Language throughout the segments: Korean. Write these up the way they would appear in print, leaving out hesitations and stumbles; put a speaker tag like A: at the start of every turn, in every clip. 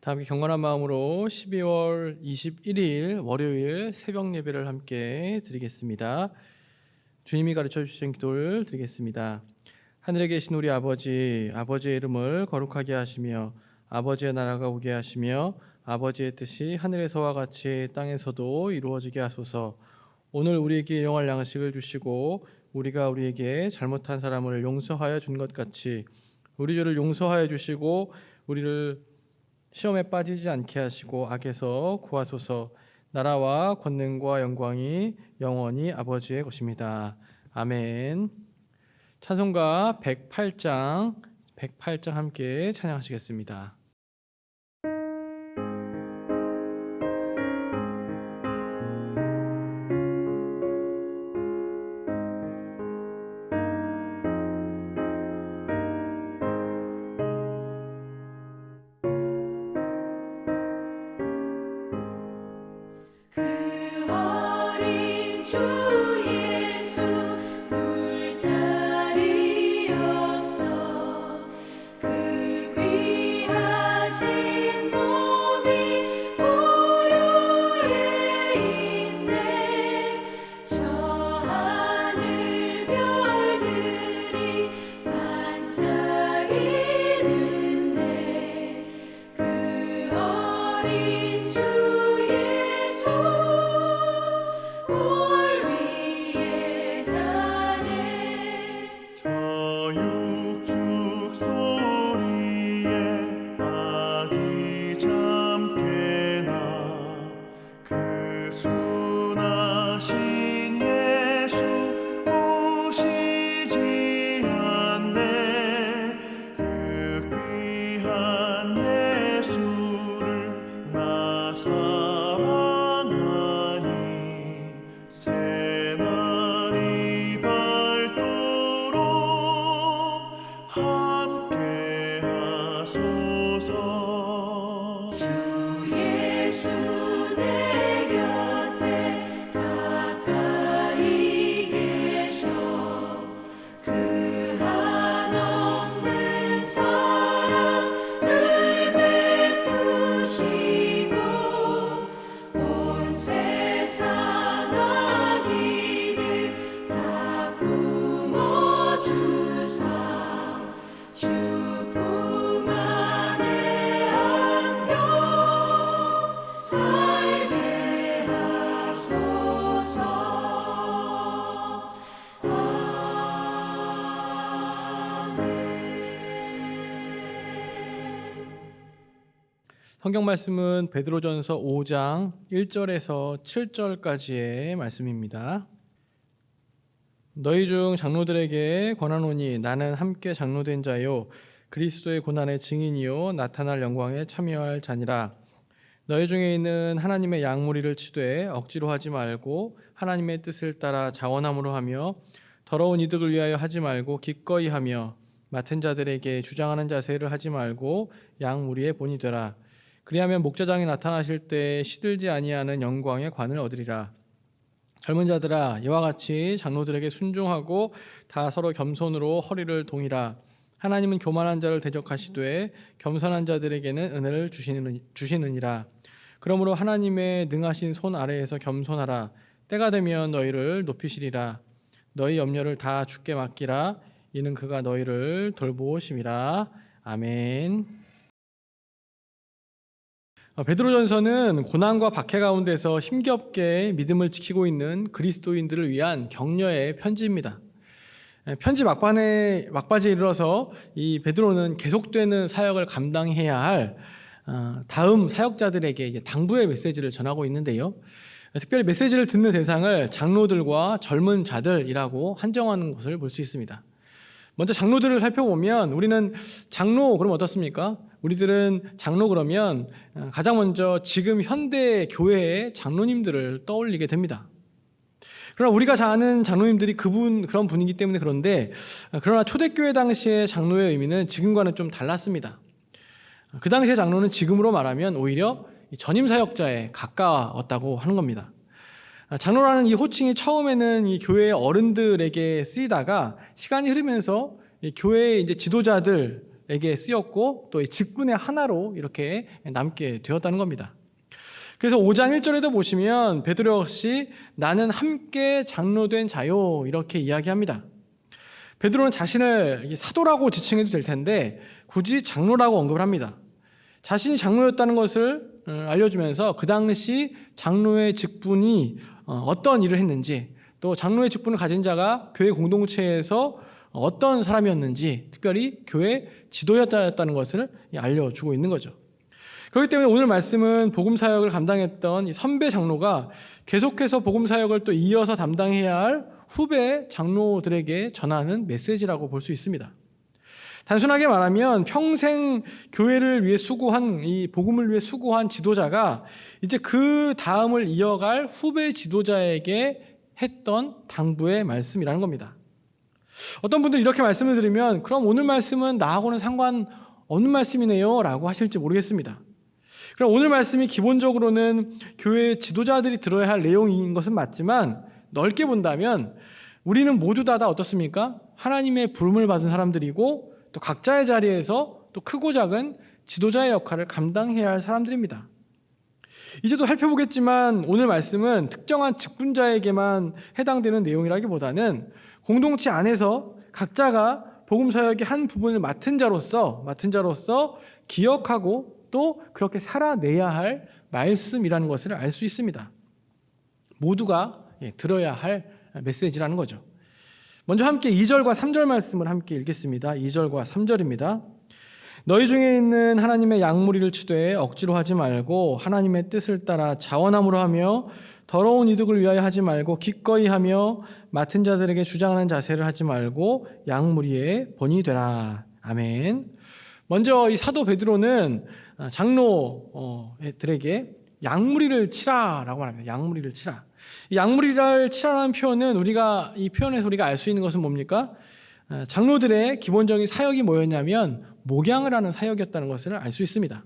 A: 다 함께 경건한 마음으로 12월 21일 월요일 새벽 예배를 함께 드리겠습니다. 주님이 가르쳐 주신 기도를 드리겠습니다. 하늘에 계신 우리 아버지, 아버지의 이름을 거룩하게 하시며 아버지의 나라가 오게 하시며 아버지의 뜻이 하늘에서와 같이 땅에서도 이루어지게 하소서. 오늘 우리에게 일용할 양식을 주시고 우리가 우리에게 잘못한 사람을 용서하여 준 것 같이 우리 죄를 용서하여 주시고 우리를 시험에 빠지지 않게 하시고 악에서 구하소서. 나라와 권능과 영광이 영원히 아버지의 것입니다. 아멘. 찬송가 108장 함께 찬양하시겠습니다. 성경 말씀은 베드로전서 5장 1절에서 7절까지의 말씀입니다. 너희 중 장로들에게 권하노니 나는 함께 장로된 자요 그리스도의 고난의 증인이요 나타날 영광에 참여할 자니라. 너희 중에 있는 하나님의 양무리를 치되 억지로 하지 말고 하나님의 뜻을 따라 자원함으로 하며 더러운 이득을 위하여 하지 말고 기꺼이 하며 맡은 자들에게 주장하는 자세를 하지 말고 양무리의 본이 되라. 그리하면 목자장이 나타나실 때 시들지 아니하는 영광의 관을 얻으리라. 젊은 자들아 이와 같이 장로들에게 순종하고 다 서로 겸손으로 허리를 동이라. 하나님은 교만한 자를 대적하시되 겸손한 자들에게는 은혜를 주시느니라. 그러므로 하나님의 능하신 손 아래에서 겸손하라. 때가 되면 너희를 높이시리라. 너희 염려를 다 주께 맡기라. 이는 그가 너희를 돌보심이라. 아멘. 베드로전서는 고난과 박해 가운데서 힘겹게 믿음을 지키고 있는 그리스도인들을 위한 격려의 편지입니다. 편지 막바지에 이르러서 이 베드로는 계속되는 사역을 감당해야 할 다음 사역자들에게 이제 당부의 메시지를 전하고 있는데요. 특별히 메시지를 듣는 대상을 장로들과 젊은 자들이라고 한정하는 것을 볼 수 있습니다. 먼저 장로들을 살펴보면 우리는 장로 그러면 어떻습니까? 우리들은 장로 그러면 가장 먼저 지금 현대 교회의 장로님들을 떠올리게 됩니다. 그러나 우리가 잘 아는 장로님들이 그런 분이기 때문에 그런데 그러나 초대교회 당시의 장로의 의미는 지금과는 좀 달랐습니다. 그 당시의 장로는 지금으로 말하면 오히려 전임 사역자에 가까웠다고 하는 겁니다. 장로라는 이 호칭이 처음에는 이 교회의 어른들에게 쓰이다가 시간이 흐르면서 이 교회의 이제 지도자들 베드로에게 쓰였고 또 이 직분의 하나로 이렇게 남게 되었다는 겁니다. 그래서 5장 1절에도 보시면 베드로 역시 나는 함께 장로된 자요 이렇게 이야기합니다. 베드로는 자신을 사도라고 지칭해도 될 텐데 굳이 장로라고 언급을 합니다. 자신이 장로였다는 것을 알려주면서 그 당시 장로의 직분이 어떤 일을 했는지, 또 장로의 직분을 가진 자가 교회 공동체에서 어떤 사람이었는지, 특별히 교회 지도자였다는 것을 알려주고 있는 거죠. 그렇기 때문에 오늘 말씀은 복음사역을 감당했던 이 선배 장로가 계속해서 복음사역을 또 이어서 담당해야 할 후배 장로들에게 전하는 메시지라고 볼 수 있습니다. 단순하게 말하면 평생 교회를 위해 수고한, 이 복음을 위해 수고한 지도자가 이제 그 다음을 이어갈 후배 지도자에게 했던 당부의 말씀이라는 겁니다. 어떤 분들 이렇게 말씀을 드리면 그럼 오늘 말씀은 나하고는 상관없는 말씀이네요 라고 하실지 모르겠습니다. 그럼 오늘 말씀이 기본적으로는 교회 지도자들이 들어야 할 내용인 것은 맞지만 넓게 본다면 우리는 모두 다 어떻습니까? 하나님의 부름을 받은 사람들이고 또 각자의 자리에서 또 크고 작은 지도자의 역할을 감당해야 할 사람들입니다. 이제 또 살펴보겠지만 오늘 말씀은 특정한 직분자에게만 해당되는 내용이라기보다는 공동체 안에서 각자가 복음 사역의 한 부분을 맡은 자로서 기억하고 또 그렇게 살아내야 할 말씀이라는 것을 알 수 있습니다. 모두가 들어야 할 메시지라는 거죠. 먼저 함께 2절과 3절 말씀을 함께 읽겠습니다. 2절과 3절입니다. 너희 중에 있는 하나님의 양무리를 치되 억지로 하지 말고 하나님의 뜻을 따라 자원함으로 하며 더러운 이득을 위하여 하지 말고 기꺼이 하며 맡은 자들에게 주장하는 자세를 하지 말고 양무리의 본이 되라. 아멘. 먼저 이 사도 베드로는 장로들에게 양무리를 치라라고 말합니다. 양무리를 치라. 이 양무리를 치라라는 표현은 이 표현에서 우리가 알 수 있는 것은 뭡니까? 장로들의 기본적인 사역이 뭐였냐면 목양을 하는 사역이었다는 것을 알 수 있습니다.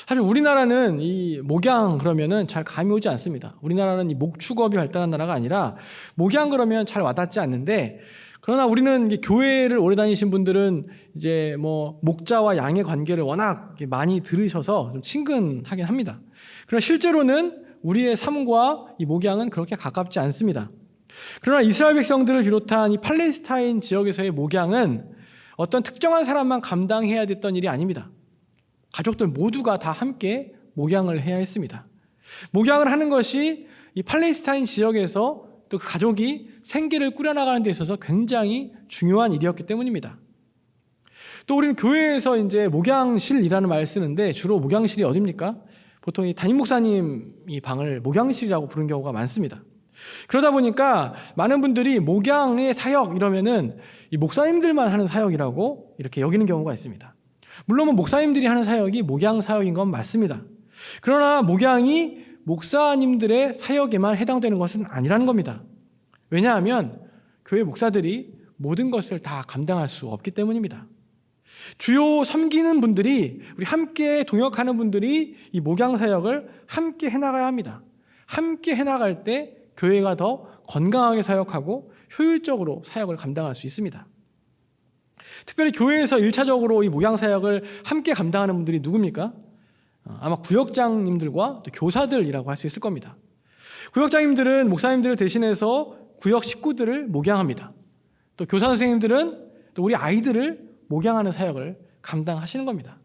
A: 사실 우리나라는 이 목양 그러면은 잘 감이 오지 않습니다. 우리나라는 이 목축업이 발달한 나라가 아니라 목양 그러면 잘 와닿지 않는데, 그러나 우리는 교회를 오래 다니신 분들은 이제 목자와 양의 관계를 워낙 많이 들으셔서 좀 친근하긴 합니다. 그러나 실제로는 우리의 삶과 이 목양은 그렇게 가깝지 않습니다. 그러나 이스라엘 백성들을 비롯한 이 팔레스타인 지역에서의 목양은 어떤 특정한 사람만 감당해야 됐던 일이 아닙니다. 가족들 모두가 다 함께 목양을 해야 했습니다. 목양을 하는 것이 이 팔레스타인 지역에서 또 그 가족이 생계를 꾸려나가는 데 있어서 굉장히 중요한 일이었기 때문입니다. 또 우리는 교회에서 이제 목양실이라는 말을 쓰는데 주로 목양실이 어디입니까? 보통 이 담임 목사님이 방을 목양실이라고 부르는 경우가 많습니다. 그러다 보니까 많은 분들이 목양의 사역 이러면은 이 목사님들만 하는 사역이라고 이렇게 여기는 경우가 있습니다. 물론 목사님들이 하는 사역이 목양 사역인 건 맞습니다. 그러나 목양이 목사님들의 사역에만 해당되는 것은 아니라는 겁니다. 왜냐하면 교회 목사들이 모든 것을 다 감당할 수 없기 때문입니다. 주요 섬기는 분들이, 우리 함께 동역하는 분들이 이 목양 사역을 함께 해나가야 합니다. 함께 해나갈 때 교회가 더 건강하게 사역하고 효율적으로 사역을 감당할 수 있습니다. 특별히 교회에서 1차적으로 이 목양 사역을 함께 감당하는 분들이 누굽니까? 아마 구역장님들과 또 교사들이라고 할 수 있을 겁니다. 구역장님들은 목사님들을 대신해서 구역 식구들을 목양합니다. 또 교사 선생님들은 또 우리 아이들을 목양하는 사역을 감당하시는 겁니다.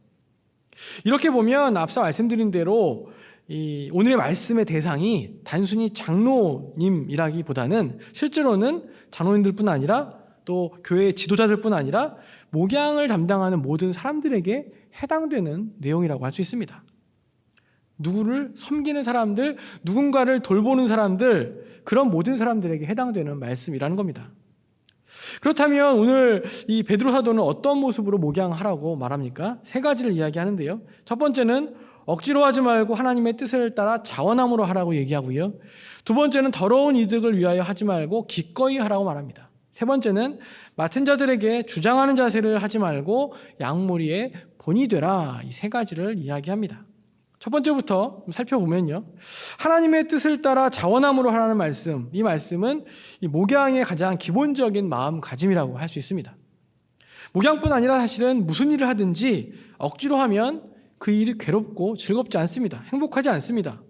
A: 이렇게 보면 앞서 말씀드린 대로 이 오늘의 말씀의 대상이 단순히 장로님이라기보다는 실제로는 장로님들뿐 아니라 또 교회 지도자들뿐 아니라 목양을 담당하는 모든 사람들에게 해당되는 내용이라고 할 수 있습니다. 누구를 섬기는 사람들, 누군가를 돌보는 사람들, 그런 모든 사람들에게 해당되는 말씀이라는 겁니다. 그렇다면 오늘 이 베드로 사도는 어떤 모습으로 목양하라고 말합니까? 세 가지를 이야기하는데요. 첫 번째는 억지로 하지 말고 하나님의 뜻을 따라 자원함으로 하라고 얘기하고요. 두 번째는 더러운 이득을 위하여 하지 말고 기꺼이 하라고 말합니다. 세 번째는 맡은 자들에게 주장하는 자세를 하지 말고 양무리의 본이 되라. 이 세 가지를 이야기합니다. 첫 번째부터 살펴보면요. 하나님의 뜻을 따라 자원함으로 하라는 말씀, 이 말씀은 이 목양의 가장 기본적인 마음가짐이라고 할 수 있습니다. 목양뿐 아니라 사실은 무슨 일을 하든지 억지로 하면 그 일이 괴롭고 즐겁지 않습니다. 행복하지 않습니다.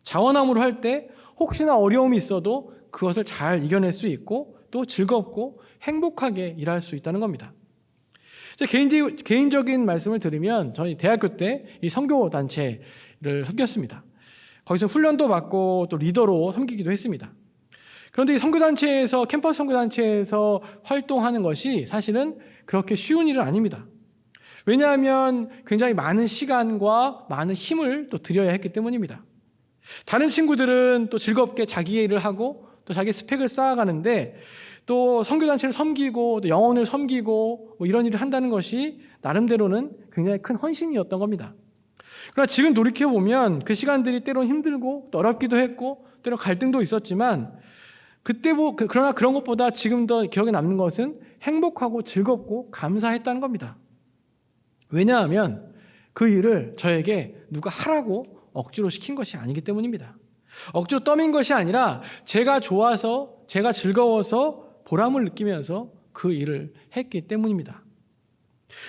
A: 자원함으로 할 때 혹시나 어려움이 있어도 그것을 잘 이겨낼 수 있고 또 즐겁고 행복하게 일할 수 있다는 겁니다. 개인적인 말씀을 드리면 저희 대학교 때 이 선교단체를 섬겼습니다. 거기서 훈련도 받고 또 리더로 섬기기도 했습니다. 그런데 이 선교단체에서 캠퍼스 선교단체에서 활동하는 것이 사실은 그렇게 쉬운 일은 아닙니다. 왜냐하면 굉장히 많은 시간과 많은 힘을 또 들여야 했기 때문입니다. 다른 친구들은 또 즐겁게 자기의 일을 하고 또 자기 스펙을 쌓아가는데 또 선교단체를 섬기고 또 영혼을 섬기고 뭐 이런 일을 한다는 것이 나름대로는 굉장히 큰 헌신이었던 겁니다. 그러나 지금 돌이켜보면 그 시간들이 때론 힘들고 또 어렵기도 했고 때론 갈등도 있었지만 그러나 그런 것보다 지금 더 기억에 남는 것은 행복하고 즐겁고 감사했다는 겁니다. 왜냐하면 그 일을 저에게 누가 하라고 억지로 시킨 것이 아니기 때문입니다. 억지로 떠민 것이 아니라 제가 좋아서 제가 즐거워서 보람을 느끼면서 그 일을 했기 때문입니다.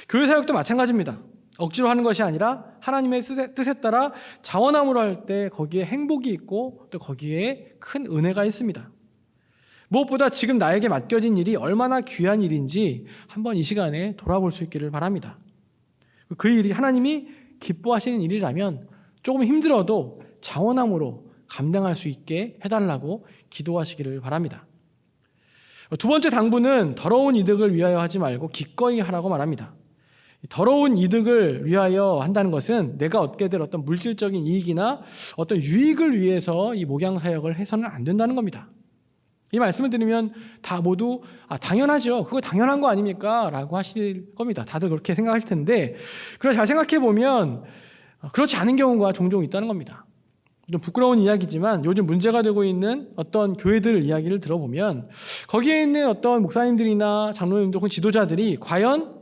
A: 교회 사역도 마찬가지입니다. 억지로 하는 것이 아니라 하나님의 뜻에 따라 자원함으로 할 때 거기에 행복이 있고 또 거기에 큰 은혜가 있습니다. 무엇보다 지금 나에게 맡겨진 일이 얼마나 귀한 일인지 한번 이 시간에 돌아볼 수 있기를 바랍니다. 그 일이 하나님이 기뻐하시는 일이라면 조금 힘들어도 자원함으로 감당할 수 있게 해달라고 기도하시기를 바랍니다. 두 번째 당부는 더러운 이득을 위하여 하지 말고 기꺼이 하라고 말합니다. 더러운 이득을 위하여 한다는 것은 내가 얻게 될 어떤 물질적인 이익이나 어떤 유익을 위해서 이 목양 사역을 해서는 안 된다는 겁니다. 이 말씀을 드리면 다 모두 당연하죠. 그거 당연한 거 아닙니까? 라고 하실 겁니다. 다들 그렇게 생각하실 텐데 그래서 잘 생각해 보면 그렇지 않은 경우가 종종 있다는 겁니다. 좀 부끄러운 이야기지만 요즘 문제가 되고 있는 어떤 교회들 이야기를 들어보면 거기에 있는 어떤 목사님들이나 장로님들 혹은 지도자들이 과연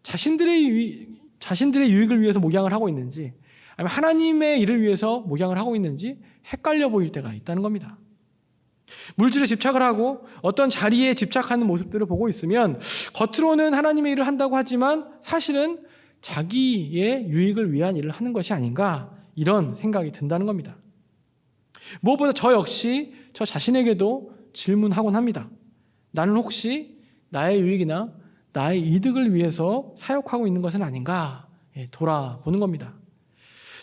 A: 자신들의 유익을 위해서 목양을 하고 있는지 아니면 하나님의 일을 위해서 목양을 하고 있는지 헷갈려 보일 때가 있다는 겁니다. 물질에 집착을 하고 어떤 자리에 집착하는 모습들을 보고 있으면 겉으로는 하나님의 일을 한다고 하지만 사실은 자기의 유익을 위한 일을 하는 것이 아닌가 이런 생각이 든다는 겁니다. 무엇보다 저 역시 저 자신에게도 질문하곤 합니다. 나는 혹시 나의 유익이나 나의 이득을 위해서 사역하고 있는 것은 아닌가 돌아보는 겁니다.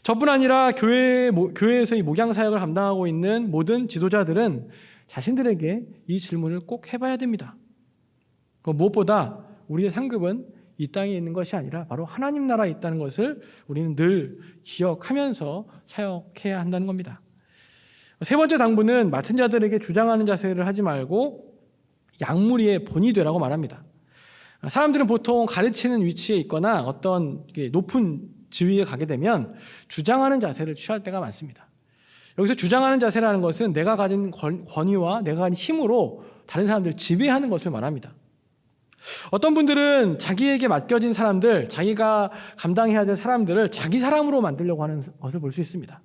A: 저뿐 아니라 교회에서 이 목양 사역을 감당하고 있는 모든 지도자들은 자신들에게 이 질문을 꼭 해봐야 됩니다. 무엇보다 우리의 상급은 이 땅에 있는 것이 아니라 바로 하나님 나라에 있다는 것을 우리는 늘 기억하면서 사역해야 한다는 겁니다. 세 번째 당부는 맡은 자들에게 주장하는 자세를 하지 말고 양무리의 본이 되라고 말합니다. 사람들은 보통 가르치는 위치에 있거나 어떤 높은 지위에 가게 되면 주장하는 자세를 취할 때가 많습니다. 여기서 주장하는 자세라는 것은 내가 가진 권위와 내가 가진 힘으로 다른 사람들을 지배하는 것을 말합니다. 어떤 분들은 자기에게 맡겨진 사람들, 자기가 감당해야 될 사람들을 자기 사람으로 만들려고 하는 것을 볼 수 있습니다.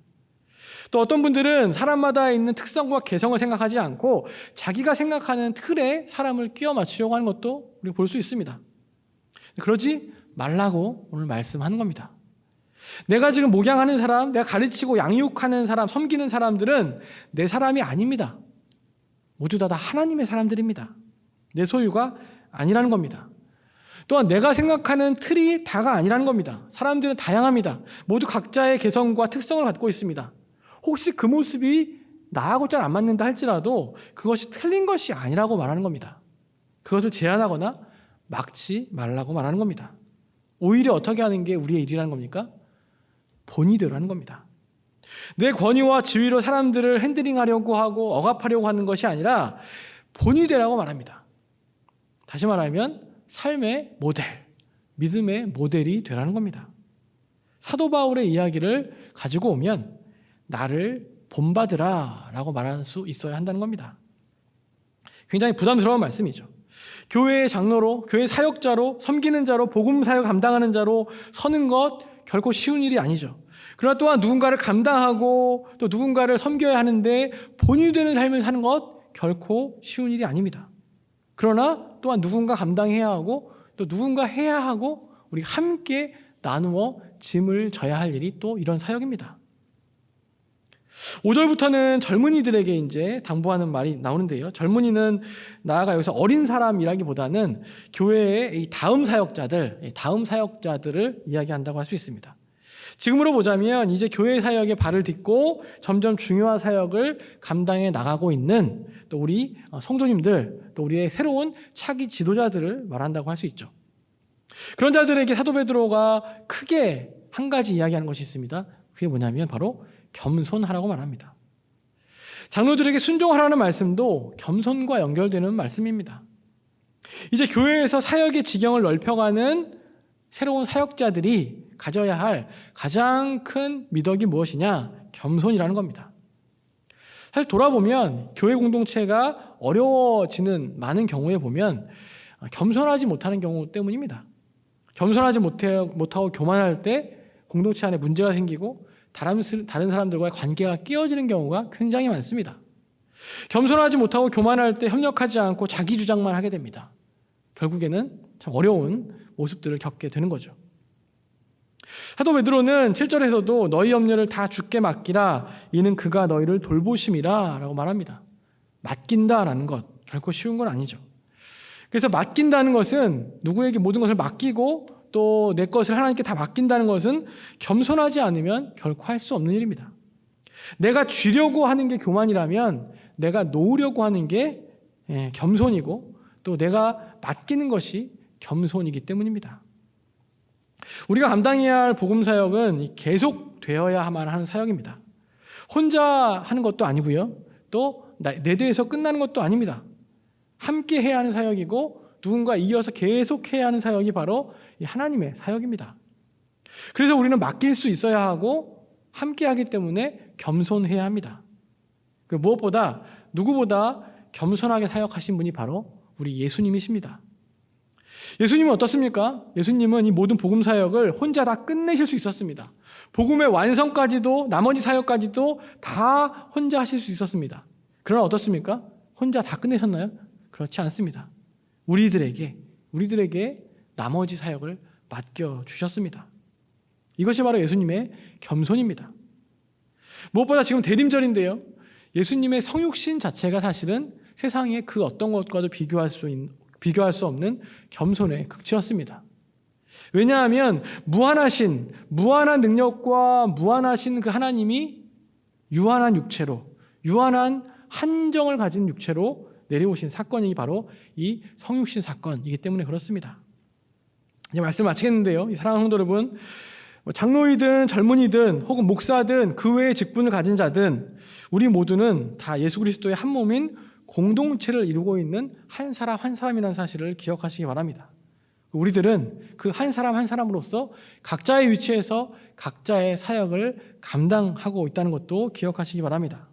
A: 또 어떤 분들은 사람마다 있는 특성과 개성을 생각하지 않고 자기가 생각하는 틀에 사람을 끼워 맞추려고 하는 것도 우리가 볼 수 있습니다. 그러지 말라고 오늘 말씀하는 겁니다. 내가 지금 목양하는 사람, 내가 가르치고 양육하는 사람, 섬기는 사람들은 내 사람이 아닙니다. 모두 다 하나님의 사람들입니다. 내 소유가 아니라는 겁니다. 또한 내가 생각하는 틀이 다가 아니라는 겁니다. 사람들은 다양합니다. 모두 각자의 개성과 특성을 갖고 있습니다. 혹시 그 모습이 나하고 잘 안 맞는다 할지라도 그것이 틀린 것이 아니라고 말하는 겁니다. 그것을 제한하거나 막지 말라고 말하는 겁니다. 오히려 어떻게 하는 게 우리의 일이라는 겁니까? 본의대로 하는 겁니다. 내 권위와 지위로 사람들을 핸들링하려고 하고 억압하려고 하는 것이 아니라 본의대라고 말합니다. 다시 말하면 삶의 모델, 믿음의 모델이 되라는 겁니다. 사도 바울의 이야기를 가지고 오면 나를 본받으라 라고 말할 수 있어야 한다는 겁니다. 굉장히 부담스러운 말씀이죠. 교회의 장로로, 교회 사역자로, 섬기는 자로, 복음 사역 감당하는 자로 서는 것 결코 쉬운 일이 아니죠. 그러나 또한 누군가를 감당하고 또 누군가를 섬겨야 하는데 본이 되는 삶을 사는 것 결코 쉬운 일이 아닙니다. 그러나 또한 누군가 감당해야 하고 또 누군가 해야 하고 우리 함께 나누어 짐을 져야 할 일이 또 이런 사역입니다. 5절부터는 젊은이들에게 이제 당부하는 말이 나오는데요. 젊은이는 나아가 여기서 어린 사람이라기보다는 교회의 이 다음 사역자들을 이야기한다고 할 수 있습니다. 지금으로 보자면 이제 교회 사역에 발을 딛고 점점 중요한 사역을 감당해 나가고 있는 또 우리 성도님들, 또 우리의 새로운 차기 지도자들을 말한다고 할 수 있죠. 그런 자들에게 사도 베드로가 크게 한 가지 이야기하는 것이 있습니다. 그게 뭐냐면 바로 겸손하라고 말합니다. 장로들에게 순종하라는 말씀도 겸손과 연결되는 말씀입니다. 이제 교회에서 사역의 지경을 넓혀가는 새로운 사역자들이 가져야 할 가장 큰 미덕이 무엇이냐? 겸손이라는 겁니다. 사실 돌아보면 교회 공동체가 어려워지는 많은 경우에 보면 겸손하지 못하는 경우 때문입니다. 겸손하지 못하고 교만할 때 공동체 안에 문제가 생기고 다른 사람들과의 관계가 깨어지는 경우가 굉장히 많습니다. 겸손하지 못하고 교만할 때 협력하지 않고 자기 주장만 하게 됩니다. 결국에는 참 어려운 모습들을 겪게 되는 거죠. 사도 베드로는 7절에서도 너희 염려를 다 주께 맡기라 이는 그가 너희를 돌보심이라 라고 말합니다. 맡긴다라는 것 결코 쉬운 건 아니죠. 그래서 맡긴다는 것은 누구에게 모든 것을 맡기고 또 내 것을 하나님께 다 맡긴다는 것은 겸손하지 않으면 결코 할 수 없는 일입니다. 내가 쥐려고 하는 게 교만이라면 내가 놓으려고 하는 게 겸손이고 또 내가 맡기는 것이 겸손이기 때문입니다. 우리가 감당해야 할 복음 사역은 계속 되어야만 하는 사역입니다. 혼자 하는 것도 아니고요. 또 내 대해서 끝나는 것도 아닙니다. 함께 해야 하는 사역이고 누군가 이어서 계속 해야 하는 사역이 바로 하나님의 사역입니다. 그래서 우리는 맡길 수 있어야 하고 함께 하기 때문에 겸손해야 합니다. 무엇보다 누구보다 겸손하게 사역하신 분이 바로 우리 예수님이십니다. 예수님은 어떻습니까? 예수님은 이 모든 복음 사역을 혼자 다 끝내실 수 있었습니다. 복음의 완성까지도 나머지 사역까지도 다 혼자 하실 수 있었습니다. 그러나 어떻습니까? 혼자 다 끝내셨나요? 그렇지 않습니다. 우리들에게 나머지 사역을 맡겨주셨습니다. 이것이 바로 예수님의 겸손입니다. 무엇보다 지금 대림절인데요. 예수님의 성육신 자체가 사실은 세상의 그 어떤 것과도 비교할 수 없는 겸손의 극치였습니다. 왜냐하면 무한한 능력과 무한하신 그 하나님이 유한한 육체로, 유한한 한정을 가진 육체로 내려오신 사건이 바로 이 성육신 사건이기 때문에 그렇습니다. 이제 말씀 마치겠는데요. 사랑하는 성도 여러분, 장로이든 젊은이든 혹은 목사든 그 외의 직분을 가진 자든 우리 모두는 다 예수 그리스도의 한 몸인 공동체를 이루고 있는 한 사람 한 사람이라는 사실을 기억하시기 바랍니다. 우리들은 그 한 사람 한 사람으로서 각자의 위치에서 각자의 사역을 감당하고 있다는 것도 기억하시기 바랍니다.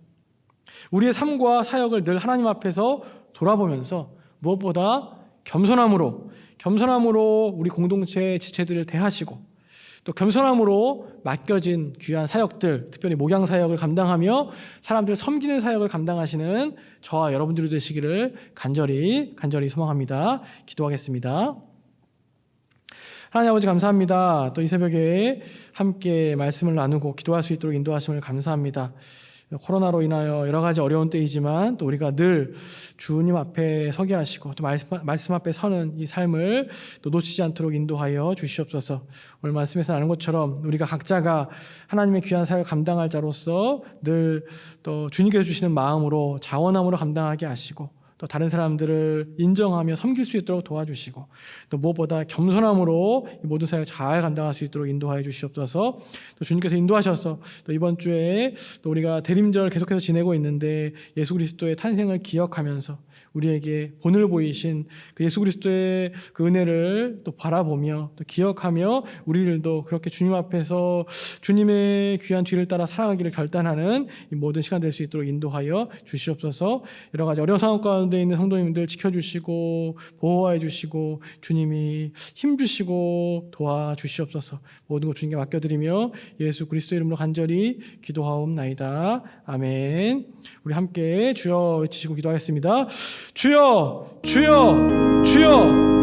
A: 우리의 삶과 사역을 늘 하나님 앞에서 돌아보면서 무엇보다 겸손함으로 우리 공동체의 지체들을 대하시고 또 겸손함으로 맡겨진 귀한 사역들, 특별히 목양 사역을 감당하며 사람들을 섬기는 사역을 감당하시는 저와 여러분들이 되시기를 간절히 소망합니다. 기도하겠습니다. 하나님 아버지 감사합니다. 또 이 새벽에 함께 말씀을 나누고 기도할 수 있도록 인도하심을 감사합니다. 코로나로 인하여 여러 가지 어려운 때이지만 또 우리가 늘 주님 앞에 서게 하시고 또 말씀 앞에 서는 이 삶을 또 놓치지 않도록 인도하여 주시옵소서. 오늘 말씀에서 나눈 것처럼 우리가 각자가 하나님의 귀한 사역을 감당할 자로서 늘 또 주님께서 주시는 마음으로 자원함으로 감당하게 하시고 또 다른 사람들을 인정하며 섬길 수 있도록 도와주시고 또 무엇보다 겸손함으로 이 모든 사역을 잘 감당할 수 있도록 인도하여 주시옵소서. 또 주님께서 인도하셔서 또 이번 주에 또 우리가 대림절 계속해서 지내고 있는데 예수 그리스도의 탄생을 기억하면서 우리에게 본을 보이신 그 예수 그리스도의 그 은혜를 또 바라보며 또 기억하며 우리들도 그렇게 주님 앞에서 주님의 귀한 뒤를 따라 살아가기를 결단하는 이 모든 시간 될 수 있도록 인도하여 주시옵소서. 여러 가지 어려운 상황 가운데 있는 성도님들 지켜주시고 보호해 주시고 주님이 힘주시고 도와주시옵소서. 모든 것 주님께 맡겨드리며 예수 그리스도 이름으로 간절히 기도하옵나이다. 아멘. 우리 함께 주여 외치시고 기도하겠습니다. 주여 주여 주여